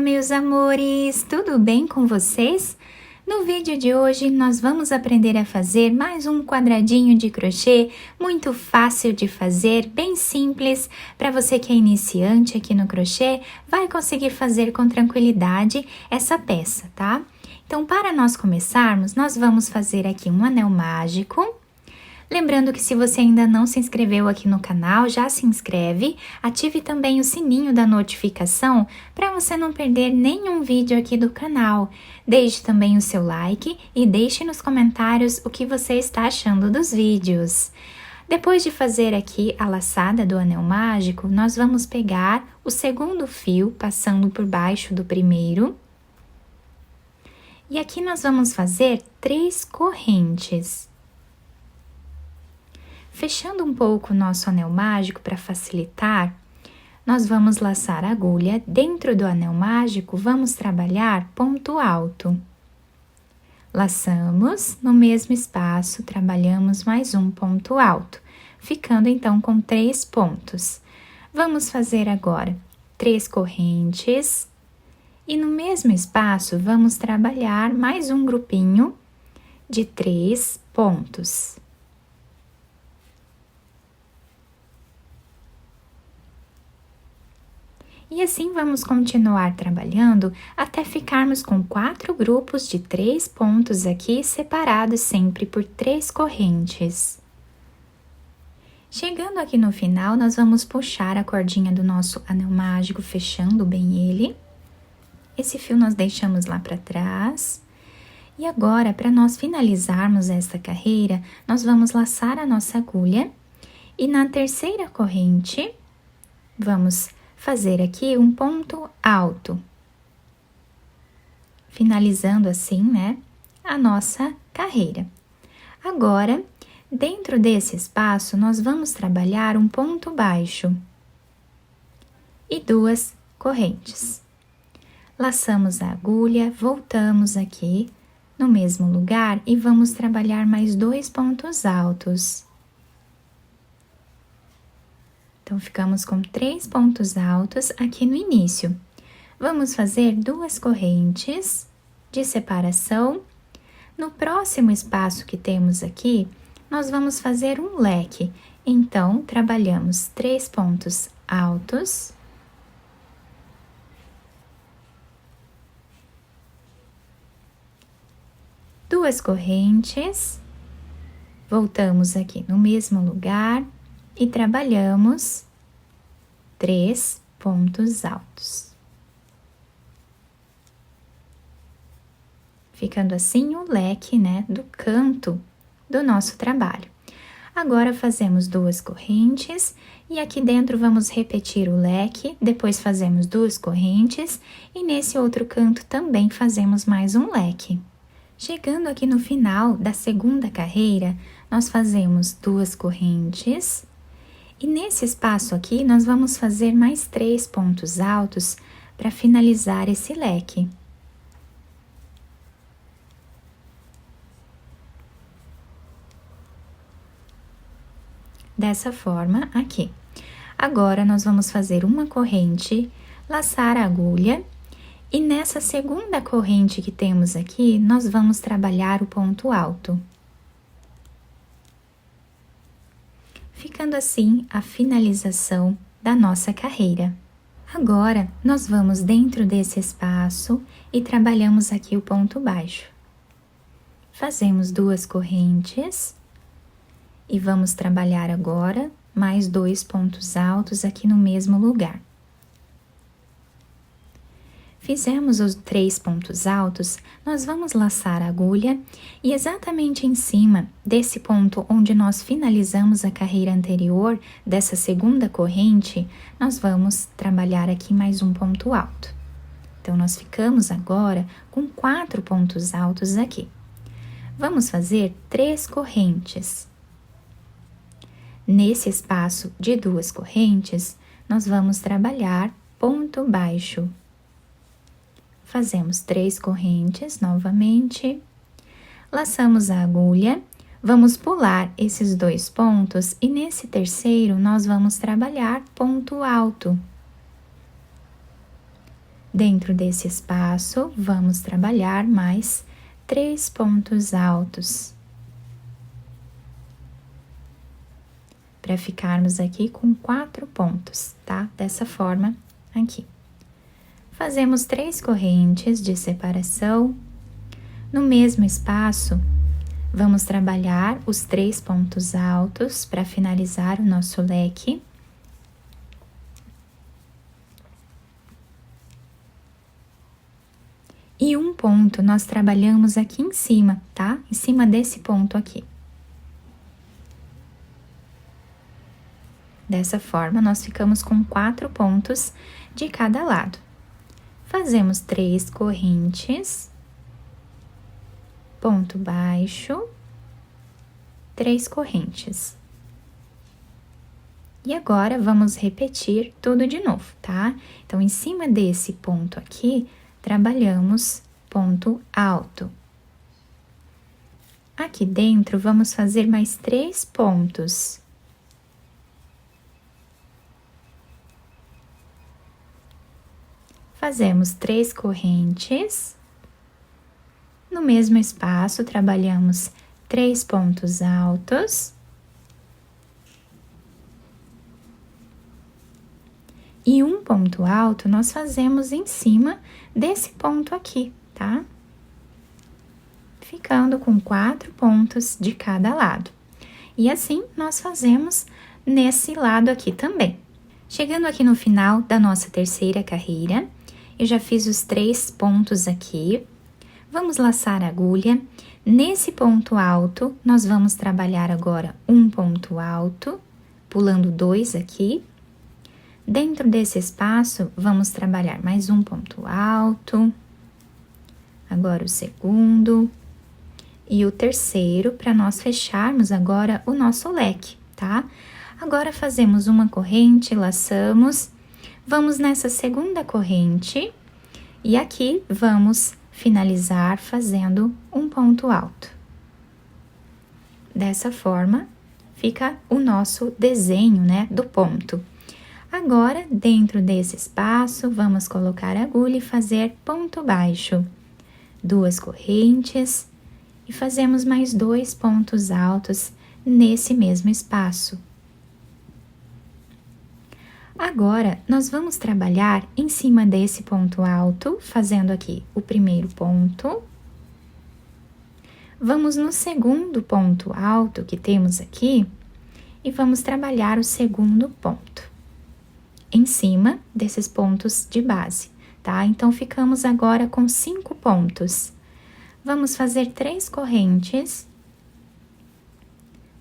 Olá, meus amores! Tudo bem com vocês? No vídeo de hoje, nós vamos aprender a fazer mais um quadradinho de crochê muito fácil de fazer, bem simples, para você que é iniciante aqui no crochê, vai conseguir fazer com tranquilidade essa peça, tá? Então, para nós começarmos, nós vamos fazer aqui um anel mágico. Lembrando que se você ainda não se inscreveu aqui no canal, já se inscreve, ative também o sininho da notificação para você não perder nenhum vídeo aqui do canal. Deixe também o seu like e deixe nos comentários o que você está achando dos vídeos. Depois de fazer aqui a laçada do anel mágico, nós vamos pegar o segundo fio, passando por baixo do primeiro. E aqui nós vamos fazer 3 correntes. Fechando um pouco o nosso anel mágico para facilitar, nós vamos laçar a agulha. Dentro do anel mágico, vamos trabalhar ponto alto. Laçamos, no mesmo espaço, trabalhamos mais um ponto alto, ficando então com 3 pontos. Vamos fazer agora 3 correntes e no mesmo espaço, vamos trabalhar mais um grupinho de 3 pontos. E assim vamos continuar trabalhando até ficarmos com 4 grupos de 3 pontos aqui, separados sempre por 3 correntes. Chegando aqui no final, nós vamos puxar a cordinha do nosso anel mágico, fechando bem ele. Esse fio nós deixamos lá para trás. E agora, para nós finalizarmos esta carreira, nós vamos laçar a nossa agulha. E na terceira corrente, vamos fazer aqui um ponto alto, finalizando assim, né, a nossa carreira. Agora, dentro desse espaço, nós vamos trabalhar um ponto baixo e 2 correntes. Laçamos a agulha, voltamos aqui no mesmo lugar e vamos trabalhar mais 2 pontos altos. Então, ficamos com 3 pontos altos aqui no início. Vamos fazer 2 correntes de separação. No próximo espaço que temos aqui, nós vamos fazer um leque. Então, trabalhamos 3 pontos altos. Duas correntes. Voltamos aqui no mesmo lugar. E trabalhamos 3 pontos altos. Ficando assim o leque, né, do canto do nosso trabalho. Agora, fazemos 2 correntes e aqui dentro vamos repetir o leque, depois fazemos 2 correntes e nesse outro canto também fazemos mais um leque. Chegando aqui no final da segunda carreira, nós fazemos 2 correntes. E nesse espaço aqui, nós vamos fazer mais 3 pontos altos para finalizar esse leque. Dessa forma aqui. Agora, nós vamos fazer uma corrente, laçar a agulha, e nessa segunda corrente que temos aqui, nós vamos trabalhar o ponto alto. Ficando assim a finalização da nossa carreira. Agora, nós vamos dentro desse espaço e trabalhamos aqui o ponto baixo. Fazemos 2 correntes e vamos trabalhar agora mais 2 pontos altos aqui no mesmo lugar. Fizemos os 3 pontos altos, nós vamos laçar a agulha e exatamente em cima desse ponto onde nós finalizamos a carreira anterior, dessa segunda corrente, nós vamos trabalhar aqui mais um ponto alto. Então, nós ficamos agora com 4 pontos altos aqui. Vamos fazer 3 correntes. Nesse espaço de 2 correntes, nós vamos trabalhar ponto baixo. Fazemos 3 correntes novamente, laçamos a agulha, vamos pular esses 2 pontos e nesse terceiro nós vamos trabalhar ponto alto. Dentro desse espaço, vamos trabalhar mais 3 pontos altos, para ficarmos aqui com 4 pontos, tá? Dessa forma aqui. Fazemos 3 correntes de separação. No mesmo espaço, vamos trabalhar os 3 pontos altos para finalizar o nosso leque. E um ponto nós trabalhamos aqui em cima, tá? Em cima desse ponto aqui. Dessa forma, nós ficamos com 4 pontos de cada lado. Fazemos 3 correntes, ponto baixo, 3 correntes. E agora, vamos repetir tudo de novo, tá? Então, em cima desse ponto aqui, trabalhamos ponto alto. Aqui dentro, vamos fazer mais 3 pontos. Fazemos 3 correntes. No mesmo espaço, trabalhamos 3 pontos altos. E um ponto alto nós fazemos em cima desse ponto aqui, tá? Ficando com 4 pontos de cada lado. E assim, nós fazemos nesse lado aqui também. Chegando aqui no final da nossa terceira carreira, eu já fiz os 3 pontos aqui. Vamos laçar a agulha. Nesse ponto alto, nós vamos trabalhar agora um ponto alto, pulando 2 aqui. Dentro desse espaço, vamos trabalhar mais um ponto alto. Agora o segundo e o terceiro, para nós fecharmos agora o nosso leque, tá? Agora, fazemos uma corrente, laçamos, vamos nessa segunda corrente e aqui vamos finalizar fazendo um ponto alto. Dessa forma, fica o nosso desenho, né, do ponto. Agora, dentro desse espaço, vamos colocar a agulha e fazer ponto baixo. 2 correntes e fazemos mais 2 pontos altos nesse mesmo espaço. Agora, nós vamos trabalhar em cima desse ponto alto, fazendo aqui o primeiro ponto. Vamos no segundo ponto alto que temos aqui e vamos trabalhar o segundo ponto em cima desses pontos de base, tá? Então, ficamos agora com 5 pontos. Vamos fazer 3 correntes.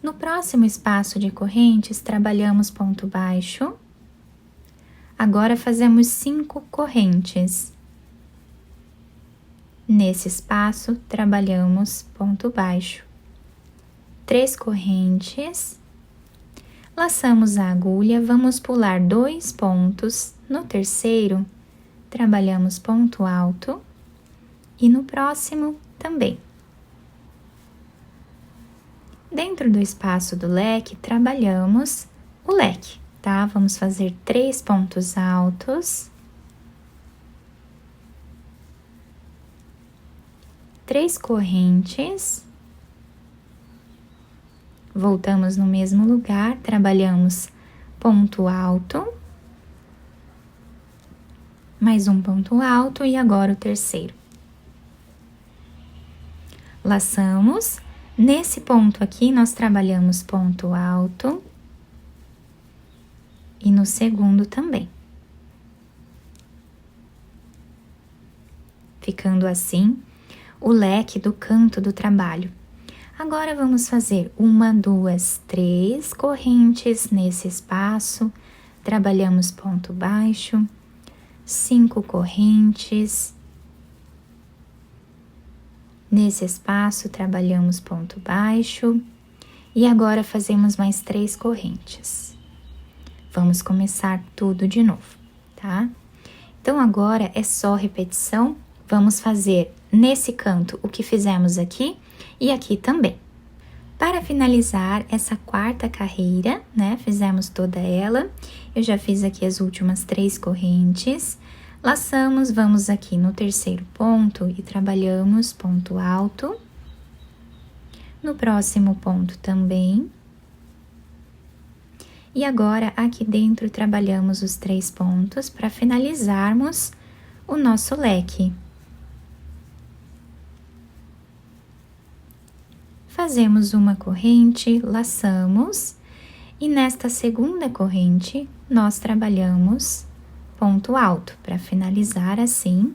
No próximo espaço de correntes, trabalhamos ponto baixo. Agora, fazemos 5 correntes. Nesse espaço, trabalhamos ponto baixo. 3 correntes. Laçamos a agulha, vamos pular 2 pontos. No terceiro, trabalhamos ponto alto. E no próximo, também. Dentro do espaço do leque, trabalhamos o leque, tá? Vamos fazer 3 pontos altos. 3 correntes. Voltamos no mesmo lugar, trabalhamos ponto alto. Mais um ponto alto e agora o terceiro. Laçamos. Nesse ponto aqui, nós trabalhamos ponto alto. E no segundo também. Ficando assim, o leque do canto do trabalho. Agora, vamos fazer 1, 2, 3 correntes nesse espaço. Trabalhamos ponto baixo. 5 correntes. Nesse espaço, trabalhamos ponto baixo. E agora, fazemos mais 3 correntes. Vamos começar tudo de novo, tá? Então, agora é só repetição. Vamos fazer nesse canto o que fizemos aqui e aqui também. Para finalizar essa quarta carreira, né? Fizemos toda ela. Eu já fiz aqui as últimas 3 correntes. Laçamos, vamos aqui no terceiro ponto e trabalhamos ponto alto. No próximo ponto também. E agora, aqui dentro, trabalhamos os 3 pontos para finalizarmos o nosso leque. Fazemos uma corrente, laçamos, e nesta segunda corrente, nós trabalhamos ponto alto, para finalizar assim,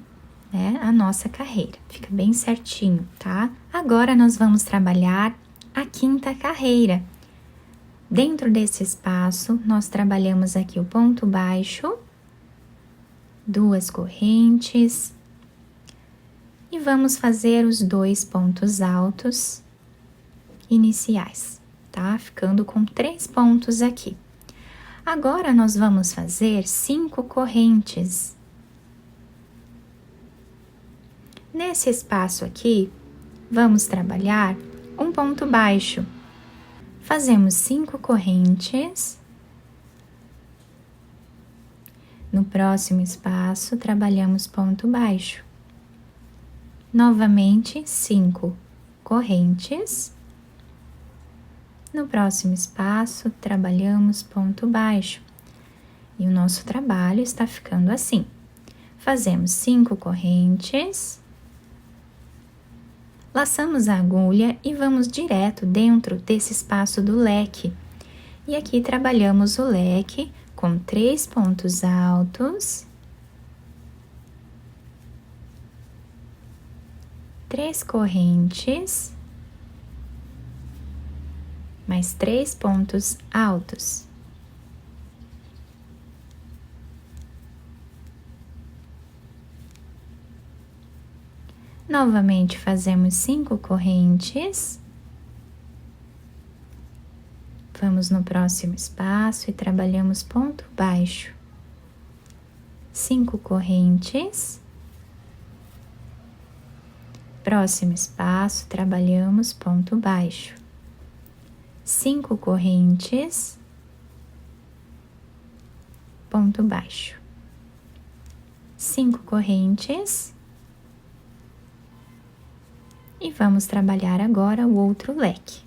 né, a nossa carreira. Fica bem certinho, tá? Agora, nós vamos trabalhar a quinta carreira. Dentro desse espaço, nós trabalhamos aqui o ponto baixo, 2 correntes, e vamos fazer os 2 pontos altos iniciais, tá? Ficando com 3 pontos aqui. Agora, nós vamos fazer 5 correntes. Nesse espaço aqui, vamos trabalhar um ponto baixo. Fazemos 5 correntes. No próximo espaço, trabalhamos ponto baixo. Novamente, 5 correntes. No próximo espaço, trabalhamos ponto baixo. E o nosso trabalho está ficando assim. Fazemos 5 correntes. Laçamos a agulha e vamos direto dentro desse espaço do leque. E aqui trabalhamos o leque com 3 pontos altos. 3 correntes. Mais 3 pontos altos. Novamente fazemos 5 correntes. Vamos no próximo espaço e trabalhamos ponto baixo. 5 correntes. Próximo espaço, trabalhamos ponto baixo. 5 correntes, ponto baixo, 5 correntes, e vamos trabalhar agora o outro leque.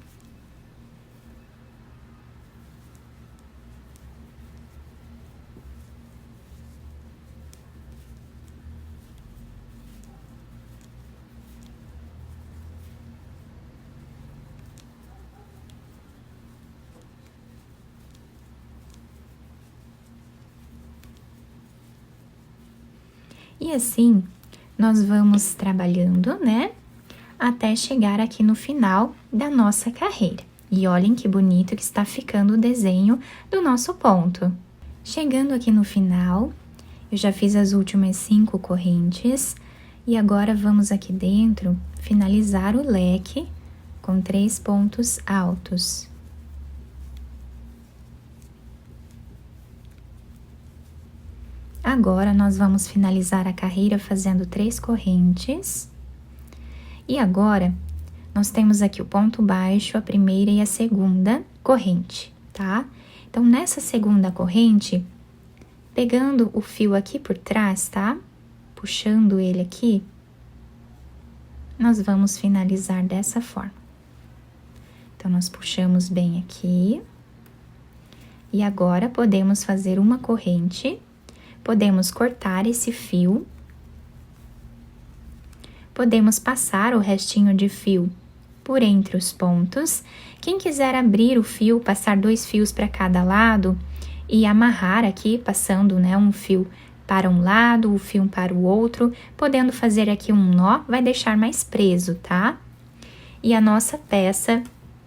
E assim, nós vamos trabalhando, né? Até chegar aqui no final da nossa carreira. E olhem que bonito que está ficando o desenho do nosso ponto. Chegando aqui no final, eu já fiz as últimas 5 correntes. E agora vamos aqui dentro finalizar o leque com 3 pontos altos. Agora, nós vamos finalizar a carreira fazendo 3 correntes. E agora, nós temos aqui o ponto baixo, a primeira e a segunda corrente, tá? Então, nessa segunda corrente, pegando o fio aqui por trás, tá? Puxando ele aqui, nós vamos finalizar dessa forma. Então, nós puxamos bem aqui. E agora, podemos fazer uma corrente. Podemos cortar esse fio, podemos passar o restinho de fio por entre os pontos. Quem quiser abrir o fio, passar 2 fios para cada lado e amarrar aqui, passando, né, um fio para um lado, o fio para o outro, podendo fazer aqui um nó, vai deixar mais preso, tá? E a nossa peça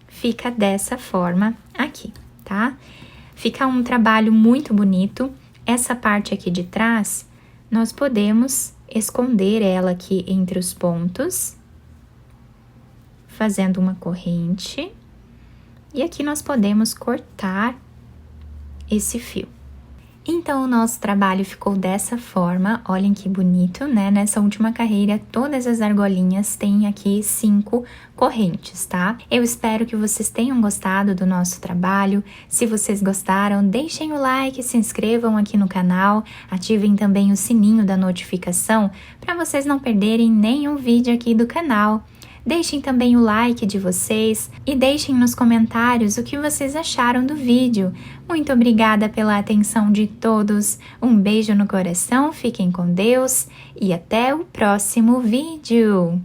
fica dessa forma aqui, tá? Fica um trabalho muito bonito. Essa parte aqui de trás, nós podemos esconder ela aqui entre os pontos, fazendo uma corrente. E aqui nós podemos cortar esse fio. Então, o nosso trabalho ficou dessa forma, olhem que bonito, né? Nessa última carreira, todas as argolinhas têm aqui 5 correntes, tá? Eu espero que vocês tenham gostado do nosso trabalho. Se vocês gostaram, deixem o like, se inscrevam aqui no canal, ativem também o sininho da notificação para vocês não perderem nenhum vídeo aqui do canal. Deixem também o like de vocês e deixem nos comentários o que vocês acharam do vídeo. Muito obrigada pela atenção de todos. Um beijo no coração, fiquem com Deus e até o próximo vídeo.